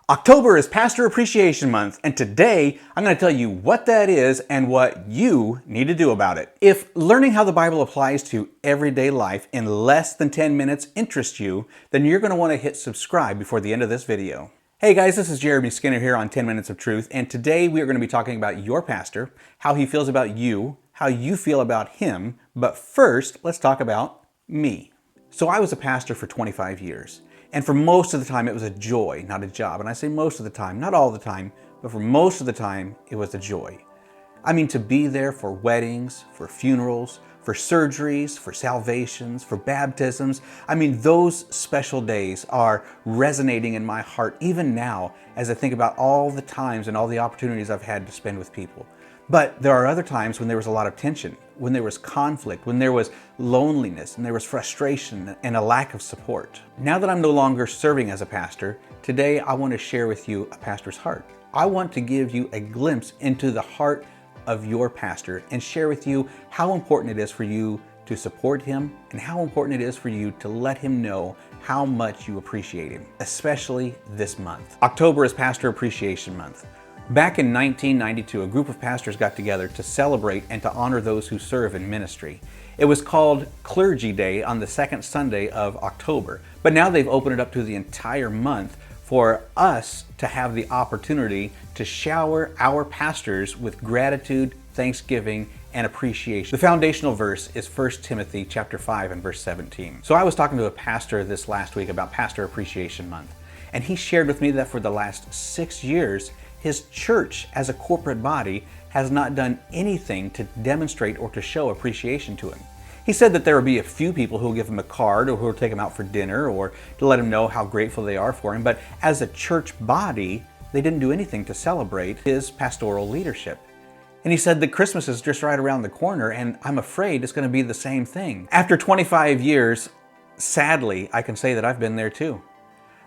October is Pastor Appreciation Month, and today I'm going to tell you what that is and what you need to do about it. If learning how the Bible applies to everyday life in less than 10 minutes interests you, then you're going to want to hit subscribe before the end of this video. Hey guys, this is Jeremy Skinner here on 10 Minutes of Truth, and today we are going to be talking about your pastor, how he feels about you, how you feel about him, but first, let's talk about me. So I was a pastor for 25 years. And for most of the time, it was a joy, not a job. And I say most of the time, not all the time, but for most of the time, it was a joy. I mean, to be there for weddings, for funerals, for surgeries, for salvations, for baptisms. I mean, those special days are resonating in my heart even now as I think about all the times and all the opportunities I've had to spend with people. But there are other times when there was a lot of tension, when there was conflict, when there was loneliness, and there was frustration and a lack of support. Now that I'm no longer serving as a pastor, today I want to share with you a pastor's heart. I want to give you a glimpse into the heart of your pastor and share with you how important it is for you to support him and how important it is for you to let him know how much you appreciate him, especially this month. October is Pastor Appreciation Month. Back in 1992, a group of pastors got together to celebrate and to honor those who serve in ministry. It was called Clergy Day on the second Sunday of October, but now they've opened it up to the entire month for us to have the opportunity to shower our pastors with gratitude, thanksgiving, and appreciation. The foundational verse is 1 Timothy chapter 5 and verse 17. So I was talking to a pastor this last week about Pastor Appreciation Month, and he shared with me that for the last 6 years, his church as a corporate body has not done anything to demonstrate or to show appreciation to him. He said that there will be a few people who will give him a card or who will take him out for dinner or to let him know how grateful they are for him, but as a church body, they didn't do anything to celebrate his pastoral leadership. And he said that Christmas is just right around the corner, and I'm afraid it's going to be the same thing. After 25 years, sadly, I can say that I've been there too.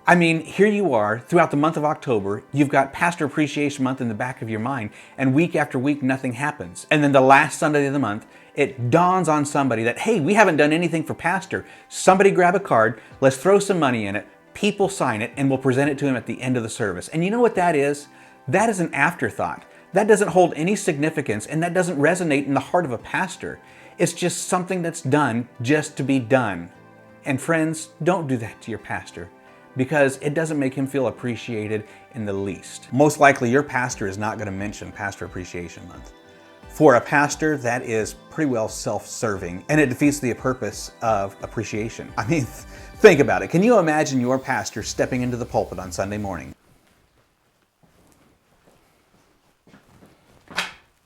I mean, here you are, throughout the month of October, you've got Pastor Appreciation Month in the back of your mind, and week after week, nothing happens. And then the last Sunday of the month, it dawns on somebody that, hey, we haven't done anything for Pastor. Somebody grab a card, let's throw some money in it, people sign it, and we'll present it to him at the end of the service. And you know what that is? That is an afterthought. That doesn't hold any significance, and that doesn't resonate in the heart of a pastor. It's just something that's done just to be done. And friends, don't do that to your pastor, because it doesn't make him feel appreciated in the least. Most likely your pastor is not going to mention Pastor Appreciation Month. For a pastor, that is pretty well self-serving, and it defeats the purpose of appreciation. I mean, think about it. Can you imagine your pastor stepping into the pulpit on Sunday morning?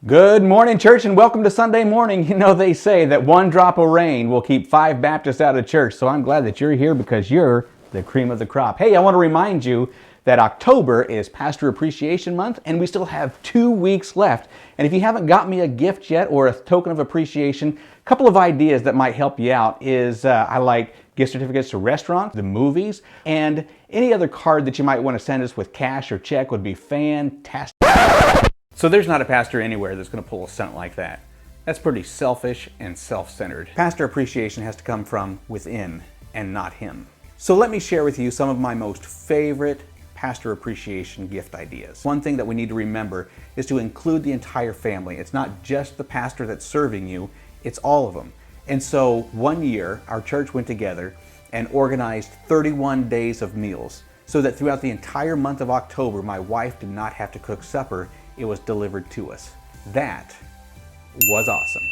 Good morning, church, and welcome to Sunday morning. You know, they say that one drop of rain will keep 5 Baptists out of church, so I'm glad that you're here because you're the cream of the crop. Hey, I want to remind you that October is Pastor Appreciation Month, and we still have 2 weeks left. And if you haven't got me a gift yet or a token of appreciation, a couple of ideas that might help you out is I like gift certificates to restaurants, the movies, and any other card that you might want to send us with cash or check would be fantastic. So there's not a pastor anywhere that's going to pull a stunt like that. That's pretty selfish and self-centered. Pastor appreciation has to come from within and not him. So let me share with you some of my most favorite pastor appreciation gift ideas. One thing that we need to remember is to include the entire family. It's not just the pastor that's serving you, it's all of them. And so one year, our church went together and organized 31 days of meals so that throughout the entire month of October, my wife did not have to cook supper. It was delivered to us. That was awesome.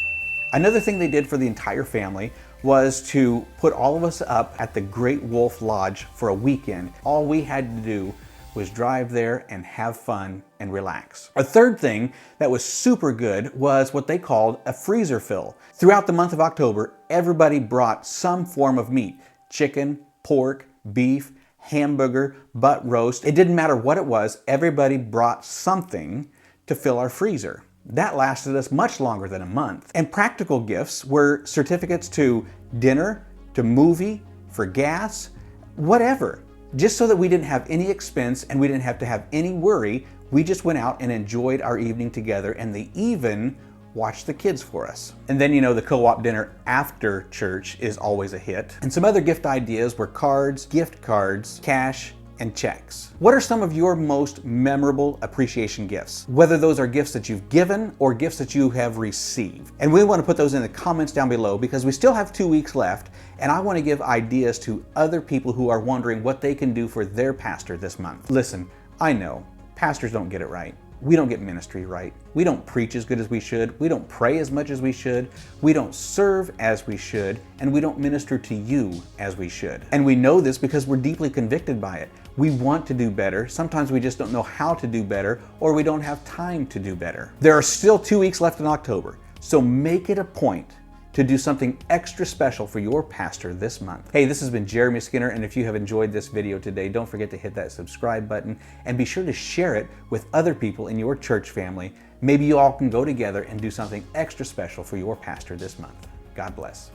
Another thing they did for the entire family was to put all of us up at the Great Wolf Lodge for a weekend. All we had to do was drive there and have fun and relax. A third thing that was super good was what they called a freezer fill. Throughout the month of October, everybody brought some form of meat: chicken, pork, beef, hamburger, butt roast. It didn't matter what it was, everybody brought something to fill our freezer. That lasted us much longer than a month. And practical gifts were certificates to dinner, to movie, for gas, whatever. Just so that we didn't have any expense and we didn't have to have any worry, we just went out and enjoyed our evening together, and they even watched the kids for us. And then, you know, the co-op dinner after church is always a hit. And some other gift ideas were cards, gift cards, cash, and checks. What are some of your most memorable appreciation gifts? Whether those are gifts that you've given or gifts that you have received. And we want to put those in the comments down below because we still have 2 weeks left, and I want to give ideas to other people who are wondering what they can do for their pastor this month. Listen, I know pastors don't get it right. We don't get ministry right. We don't preach as good as we should. We don't pray as much as we should. We don't serve as we should. And we don't minister to you as we should. And we know this because we're deeply convicted by it. We want to do better. Sometimes we just don't know how to do better, or we don't have time to do better. There are still 2 weeks left in October, so make it a point to do something extra special for your pastor this month. Hey, this has been Jeremy Skinner, and if you have enjoyed this video today, don't forget to hit that subscribe button and be sure to share it with other people in your church family. Maybe you all can go together and do something extra special for your pastor this month. God bless.